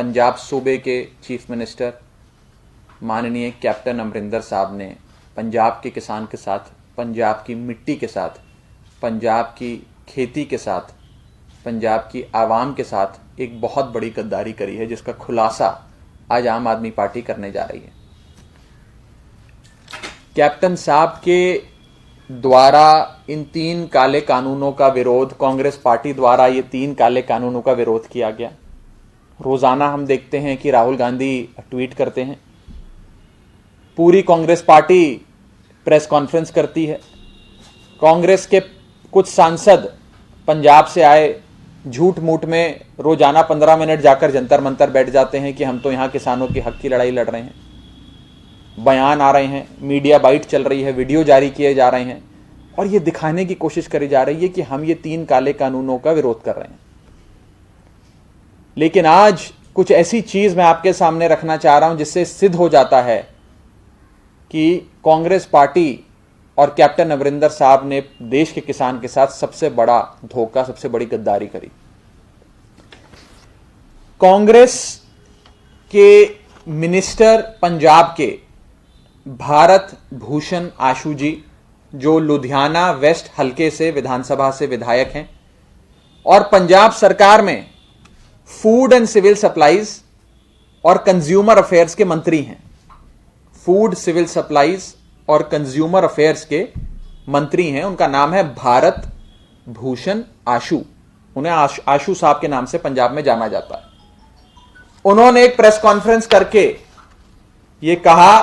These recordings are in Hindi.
पंजाब सूबे के चीफ मिनिस्टर माननीय कैप्टन अमरिंदर साहब ने पंजाब के किसान के साथ, पंजाब की मिट्टी के साथ, पंजाब की खेती के साथ, पंजाब की आवाम के साथ एक बहुत बड़ी गद्दारी करी है, जिसका खुलासा आज आम आदमी पार्टी करने जा रही है। कैप्टन साहब के द्वारा इन 3 काले कानूनों का विरोध, कांग्रेस पार्टी द्वारा ये 3 काले कानूनों का विरोध किया गया। रोजाना हम देखते हैं कि राहुल गांधी ट्वीट करते हैं, पूरी कांग्रेस पार्टी प्रेस कॉन्फ्रेंस करती है, कांग्रेस के कुछ सांसद पंजाब से आए झूठ मूठ में रोजाना 15 मिनट जाकर जंतर मंतर बैठ जाते हैं कि हम तो यहां किसानों के हक की लड़ाई लड़ रहे हैं। बयान आ रहे हैं, मीडिया बाइट चल रही है, वीडियो जारी किए जा रहे हैं और ये दिखाने की कोशिश करी जा रही है कि हम ये 3 काले कानूनों का विरोध कर रहे हैं। लेकिन आज कुछ ऐसी चीज मैं आपके सामने रखना चाह रहा हूं जिससे सिद्ध हो जाता है कि कांग्रेस पार्टी और कैप्टन अमरिंदर साहब ने देश के किसान के साथ सबसे बड़ा धोखा, सबसे बड़ी गद्दारी करी। कांग्रेस के मिनिस्टर पंजाब के भारत भूषण आशू जी, जो लुधियाना वेस्ट हलके से विधानसभा से विधायक हैं और पंजाब सरकार में फूड एंड सिविल सप्लाईज और कंज्यूमर अफेयर्स के मंत्री हैं। फूड, सिविल सप्लाईज और कंज्यूमर अफेयर्स के मंत्री हैं। उनका नाम है भारत भूषण आशू। उन्हें आशू साहब के नाम से पंजाब में जाना जाता है। उन्होंने एक प्रेस कॉन्फ्रेंस करके यह कहा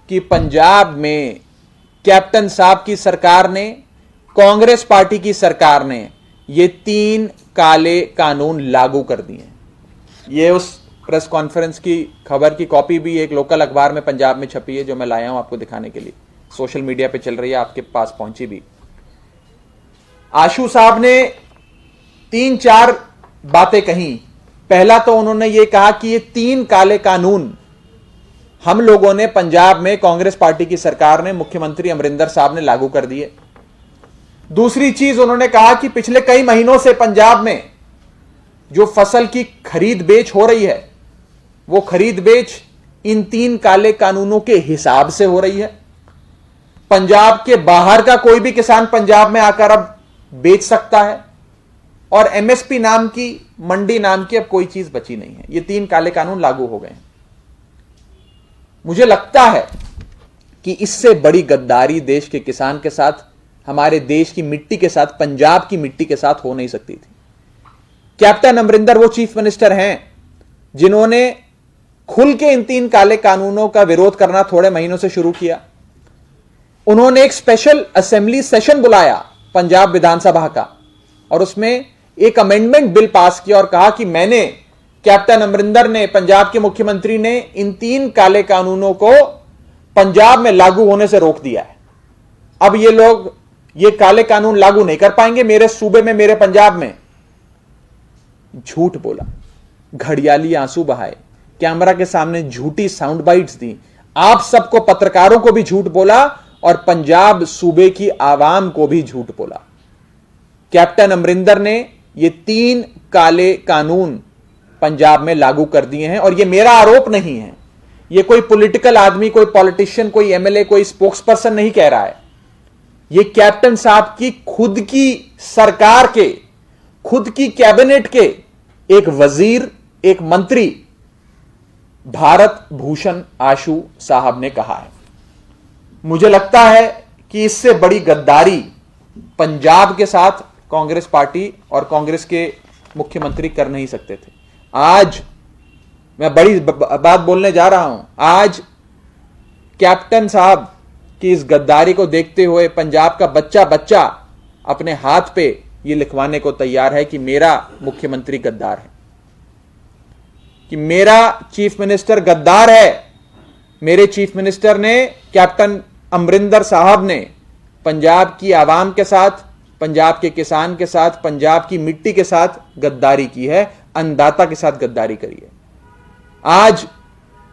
कि पंजाब में कैप्टन साहब की सरकार ने, कांग्रेस पार्टी की सरकार ने ये 3 काले कानून लागू कर दिए। ये उस प्रेस कॉन्फ्रेंस की खबर की कॉपी भी एक लोकल अखबार में पंजाब में छपी है, जो मैं लाया हूं आपको दिखाने के लिए। सोशल मीडिया पे चल रही है, आपके पास पहुंची भी। आशू साहब ने 3-4 बातें कही। पहला तो उन्होंने ये कहा कि ये 3 काले कानून हम लोगों ने पंजाब में, कांग्रेस पार्टी की सरकार ने, मुख्यमंत्री अमरिंदर साहब ने लागू कर दिए। दूसरी चीज उन्होंने कहा कि पिछले कई महीनों से पंजाब में जो फसल की खरीद बेच हो रही है, वो खरीद बेच इन 3 काले कानूनों के हिसाब से हो रही है। पंजाब के बाहर का कोई भी किसान पंजाब में आकर अब बेच सकता है और एमएसपी नाम की, मंडी नाम की अब कोई चीज बची नहीं है। ये 3 काले कानून लागू हो गए हैं। मुझे लगता है कि इससे बड़ी गद्दारी देश के किसान के साथ, हमारे देश की मिट्टी के साथ, पंजाब की मिट्टी के साथ हो नहीं सकती थी। कैप्टन अमरिंदर वो चीफ मिनिस्टर हैं जिन्होंने खुल के इन 3 काले कानूनों का विरोध करना थोड़े महीनों से शुरू किया। उन्होंने एक स्पेशल असेंबली सेशन बुलाया पंजाब विधानसभा का और उसमें एक अमेंडमेंट बिल पास किया और कहा कि मैंने, कैप्टन अमरिंदर ने, पंजाब के मुख्यमंत्री ने इन 3 काले कानूनों को पंजाब में लागू होने से रोक दिया है। अब ये लोग ये काले कानून लागू नहीं कर पाएंगे मेरे सूबे में, मेरे पंजाब में। झूठ बोला, घड़ियाली आंसू बहाए, कैमरा के सामने झूठी साउंड बाइट्स दी, आप सबको, पत्रकारों को भी झूठ बोला और पंजाब सूबे की आवाम को भी झूठ बोला। कैप्टन अमरिंदर ने ये 3 काले कानून पंजाब में लागू कर दिए हैं और ये मेरा आरोप नहीं है। ये कोई पॉलिटिकल आदमी, कोई पॉलिटिशियन, कोई एमएलए, कोई स्पोक्सपर्सन नहीं कह रहा है। ये कैप्टन साहब की खुद की सरकार के, खुद की कैबिनेट के एक वजीर, एक मंत्री भारत भूषण आशू साहब ने कहा है। मुझे लगता है कि इससे बड़ी गद्दारी पंजाब के साथ कांग्रेस पार्टी और कांग्रेस के मुख्यमंत्री कर नहीं सकते थे। आज मैं बड़ी बात बोलने जा रहा हूं। आज कैप्टन साहब की इस गद्दारी को देखते हुए पंजाब का बच्चा बच्चा अपने हाथ पे ये लिखवाने को तैयार है कि मेरा मुख्यमंत्री गद्दार है, कि मेरा चीफ मिनिस्टर गद्दार है। मेरे चीफ मिनिस्टर ने, कैप्टन अमरिंदर साहब ने पंजाब की आवाम के साथ, पंजाब के किसान के साथ, पंजाब की मिट्टी के साथ गद्दारी की है, अन्नदाता के साथ गद्दारी करी है। आज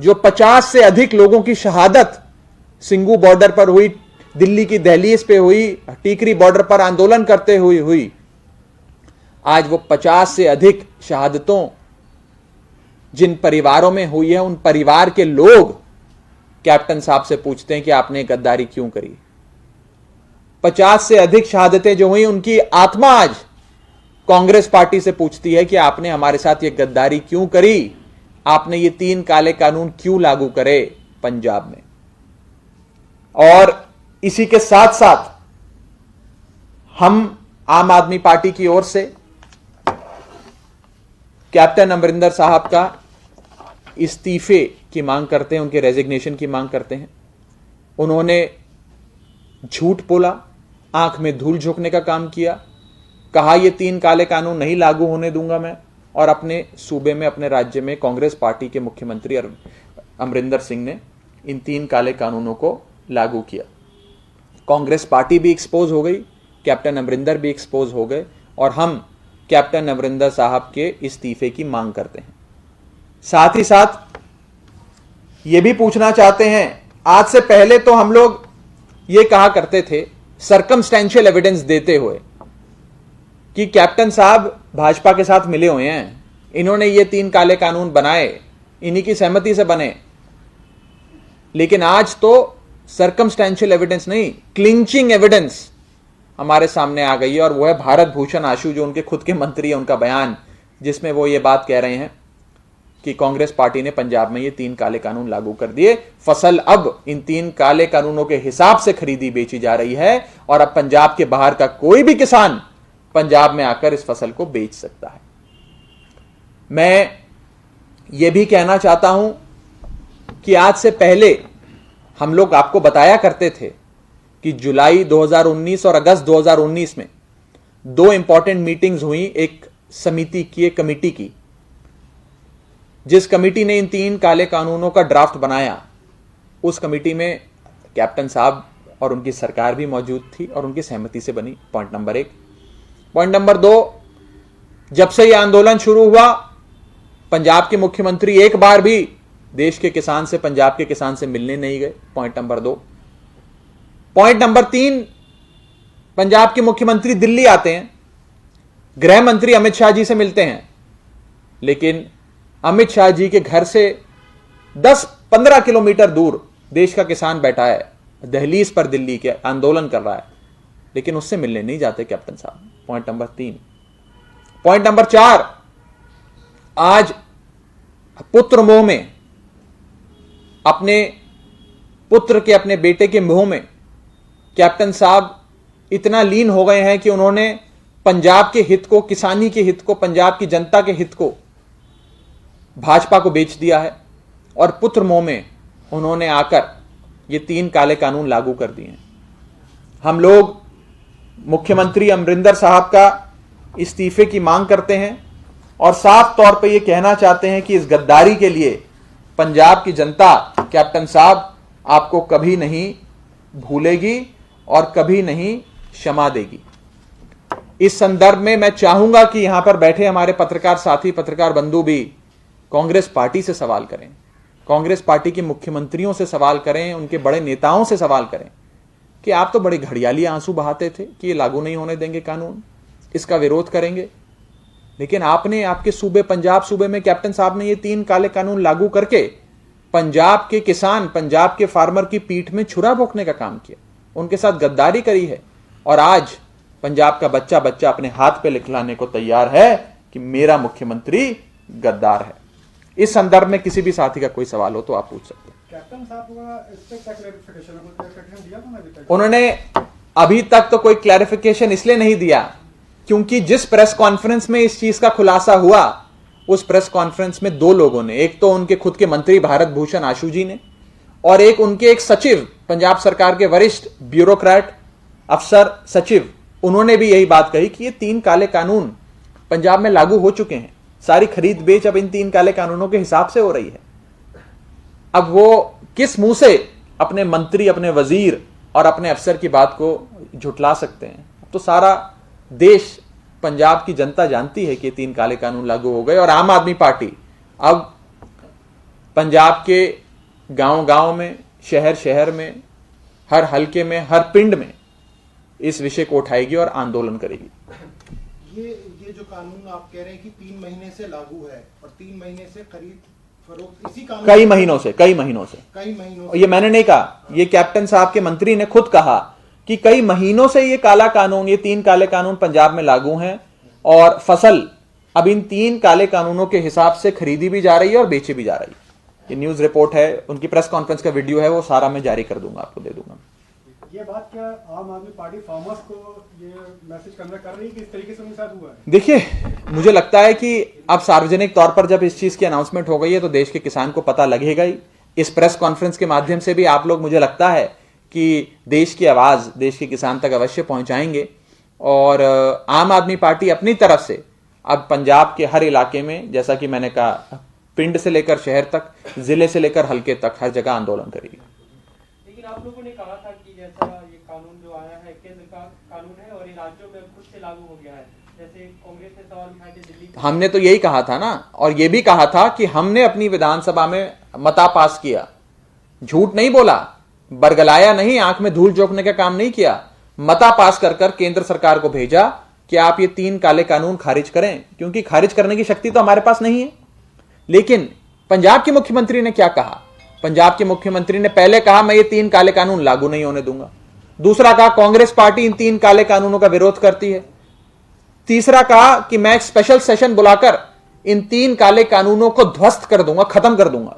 जो 50 से अधिक लोगों की शहादत सिंगू बॉर्डर पर हुई, दिल्ली की दहलीज पे हुई, टीकरी बॉर्डर पर आंदोलन करते हुई, आज वो 50 से अधिक शहादतों जिन परिवारों में हुई है, उन परिवार के लोग कैप्टन साहब से पूछते हैं कि आपने गद्दारी क्यों करी। 50 से अधिक शहादतें जो हुई, उनकी आत्मा आज कांग्रेस पार्टी से पूछती है कि आपने हमारे साथ ये गद्दारी क्यों करी, आपने ये 3 काले कानून क्यों लागू करे पंजाब में। और इसी के साथ साथ हम आम आदमी पार्टी की ओर से कैप्टन अमरिंदर साहब का इस्तीफे की मांग करते हैं, उनके रेजिग्नेशन की मांग करते हैं। उन्होंने झूठ बोला, आंख में धूल झोंकने का काम किया, कहा ये 3 काले कानून नहीं लागू होने दूंगा मैं, और अपने सूबे में, अपने राज्य में कांग्रेस पार्टी के मुख्यमंत्री अमरिंदर सिंह ने इन 3 काले कानूनों को लागू किया। कांग्रेस पार्टी भी एक्सपोज हो गई, कैप्टन अमरिंदर भी एक्सपोज हो गए, और हम कैप्टन अमरिंदर साहब के इस्तीफे की मांग करते हैं। साथ ही साथ यह भी पूछना चाहते हैं, आज से पहले तो हम लोग ये कहा करते थे सर्कमस्टेंशियल एविडेंस देते हुए कि कैप्टन साहब भाजपा के साथ मिले हुए हैं, इन्होंने ये 3 काले कानून बनाए, इन्हीं की सहमति से बने। लेकिन आज तो सर्कमस्टेंशियल एविडेंस नहीं, क्लिंचिंग एविडेंस हमारे सामने आ गई है, और वो है भारत भूषण आशु, जो उनके खुद के मंत्री है, उनका बयान, जिसमें वो ये बात कह रहे हैं कि कांग्रेस पार्टी ने पंजाब में ये 3 काले कानून लागू कर दिए। फसल अब इन 3 काले कानूनों के हिसाब से खरीदी बेची जा रही है, और अब पंजाब के बाहर का कोई भी किसान पंजाब में आकर इस फसल को बेच सकता है। मैं ये भी कहना चाहता हूं कि आज से पहले हम लोग आपको बताया करते थे कि जुलाई 2019 और अगस्त 2019 में 2 इंपॉर्टेंट मीटिंग्स हुई, एक समिति की, एक कमेटी की, जिस कमेटी ने इन 3 काले कानूनों का ड्राफ्ट बनाया। उस कमेटी में कैप्टन साहब और उनकी सरकार भी मौजूद थी, और उनकी सहमति से बनी। Point number 1। पॉइंट नंबर 2, जब से यह आंदोलन शुरू हुआ, पंजाब के मुख्यमंत्री एक बार भी देश के किसान से, पंजाब के किसान से मिलने नहीं गए। Point number 2। Point number 3, Punjab के मुख्यमंत्री दिल्ली आते हैं, गृह मंत्री अमित शाह जी से मिलते हैं, लेकिन अमित शाह जी के घर से 10-15 किलोमीटर दूर देश का किसान बैठा है, दहलीज पर दिल्ली के आंदोलन कर रहा है, लेकिन उससे मिलने नहीं जाते कैप्टन साहब। Point number 3। पॉइंट नंबर 4, आज पुत्र मोह में, अपने पुत्र के, अपने बेटे के मोह में कैप्टन साहब इतना लीन हो गए हैं कि उन्होंने पंजाब के हित को, किसानी के हित को, पंजाब की जनता के हित को भाजपा को बेच दिया है, और पुत्र मोह में उन्होंने आकर ये 3 काले कानून लागू कर दिए हैं। हम लोग मुख्यमंत्री अमरिंदर साहब का इस्तीफे की मांग करते हैं, और साफ तौर पर यह कहना चाहते हैं कि इस गद्दारी के लिए पंजाब की जनता, कैप्टन साहब, आपको कभी नहीं भूलेगी और कभी नहीं क्षमा देगी। इस संदर्भ में मैं चाहूंगा कि यहां पर बैठे हमारे पत्रकार साथी, पत्रकार बंधु भी कांग्रेस पार्टी से सवाल करें, कांग्रेस पार्टी के मुख्यमंत्रियों से सवाल करें, उनके बड़े नेताओं से सवाल करें कि आप तो बड़े घड़ियाली आंसू बहाते थे कि ये लागू नहीं होने देंगे कानून, इसका विरोध करेंगे, लेकिन आपने, आपके सूबे, पंजाब सूबे में कैप्टन साहब ने ये 3 काले कानून लागू करके पंजाब के किसान, पंजाब के फार्मर की पीठ में छुरा भोंकने का काम किया, उनके साथ गद्दारी करी है, और आज पंजाब का बच्चा बच्चा अपने हाथ पे लिखलाने को तैयार है कि मेरा मुख्यमंत्री गद्दार है। इस संदर्भ में किसी भी साथी का कोई सवाल हो तो आप पूछ सकते हैं। कैप्टन साहब का इस पे क्या क्लैरिफिकेशन दिया था अभी तक? उन्होंने अभी तक तो कोई क्लैरिफिकेशन इसलिए नहीं दिया क्योंकि जिस प्रेस कॉन्फ्रेंस में इस चीज का खुलासा हुआ, उस प्रेस कॉन्फ्रेंस में 2 लोगों ने, एक तो उनके खुद के मंत्री भारत भूषण आशु जी ने, और एक उनके एक सचिव, पंजाब सरकार के वरिष्ठ ब्यूरोक्रेट, अफसर सचिव, उन्होंने भी यही बात कही कि ये 3 काले कानून पंजाब में लागू हो चुके हैं, सारी खरीद बेच अब इन 3 काले कानूनों के हिसाब से हो रही है। अब वो किस मुंह से अपने मंत्री, अपने वजीर और अपने अफसर की बात को झुटला सकते हैं? तो सारा देश, पंजाब की जनता जानती है कि 3 काले कानून लागू हो गए, और आम आदमी पार्टी अब पंजाब के गांव-गांव में, शहर-शहर में, हर हलके में, हर पिंड में इस विषय को उठाएगी और आंदोलन करेगी। ये ये जो कानून आप कह रहे हैं कि 3 महीने से लागू है और 3 महीने से खरीद फरोख्त इसी कानून कई महीनों से कई महीनों और ये मैंने नहीं कहा, ये कैप्टन साहब के मंत्री ने खुद कहा कि कई महीनों से ये काला कानून, ये 3 काले कानून पंजाब में लागू हैं और फसल अब इन 3 काले कानूनों के हिसाब से खरीदी भी जा रही है और बेची भी जा रही है। ये न्यूज रिपोर्ट है, उनकी प्रेस कॉन्फ्रेंस का वीडियो है, वो सारा मैं जारी कर दूंगा, आपको दे दूंगा। ये बात क्या आम आदमी पार्टी फार्मर्स को ये मैसेज कन्वे कर रही है कि इस तरीके से उनके साथ हुआ है? देखिए, मुझे लगता है कि अब सार्वजनिक तौर पर जब इस चीज की अनाउंसमेंट हो गई है तो देश के किसान को पता लगेगा ही। इस प्रेस कॉन्फ्रेंस के माध्यम से भी आप लोग, मुझे लगता है कि देश की आवाज देश के किसान तक अवश्य पहुंचाएंगे और आम आदमी पार्टी अपनी तरफ से अब पंजाब के हर इलाके में, जैसा कि मैंने कहा, पिंड से लेकर शहर तक, जिले से लेकर हल्के तक, हर जगह आंदोलन करेगी। लेकिन आप लोगों ने कहा था कि जैसा ये कानून जो आया है केंद्र का कानून है और ये राज्यों में खुद से लागू हो गया है, जैसे कांग्रेस ने सवाल उठाए थे दिल्ली। हमने तो यही कहा था ना, और ये भी कहा था कि हमने अपनी विधानसभा में मता पास किया, झूठ नहीं बोला, बरगलाया नहीं, आंख में धूल झोंकने का काम नहीं किया, मता पास कर केंद्र सरकार को भेजा कि आप ये 3 काले कानून खारिज करें, क्योंकि खारिज करने की शक्ति तो हमारे पास नहीं है। लेकिन पंजाब के मुख्यमंत्री ने क्या कहा? पंजाब के मुख्यमंत्री ने पहले कहा मैं ये 3 काले कानून लागू नहीं होने दूंगा, दूसरा कहा कांग्रेस पार्टी इन 3 काले कानूनों का विरोध करती है, तीसरा कहा कि मैं एक स्पेशल सेशन बुलाकर इन 3 काले कानूनों को ध्वस्त कर दूंगा, खत्म कर दूंगा।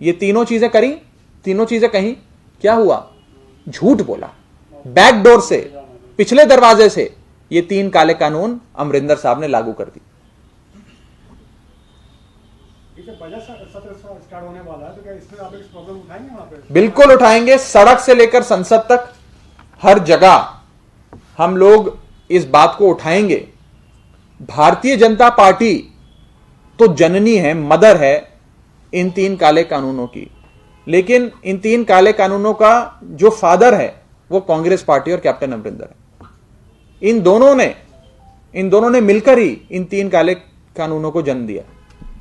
ये तीनों चीजें करी, तीनों चीजें कहीं, क्या हुआ? झूठ बोला, बैकडोर से, पिछले दरवाजे से ये 3 काले कानून अमरिंदर साहब ने लागू कर दी। बजट सत्र स्टार्ट होने वाला है तो क्या इसमें आप एक प्रॉब्लम उठाएंगे वहां पे? बिल्कुल उठाएंगे, सड़क से लेकर संसद तक हर जगह हम लोग इस बात को उठाएंगे। भारतीय जनता पार्टी तो जननी है, मदर है इन 3 काले कानूनों की, लेकिन इन 3 काले कानूनों का जो फादर है वो कांग्रेस पार्टी और कैप्टन अमरिंदर है। इन दोनों ने मिलकर ही इन 3 काले कानूनों को जन्म दिया।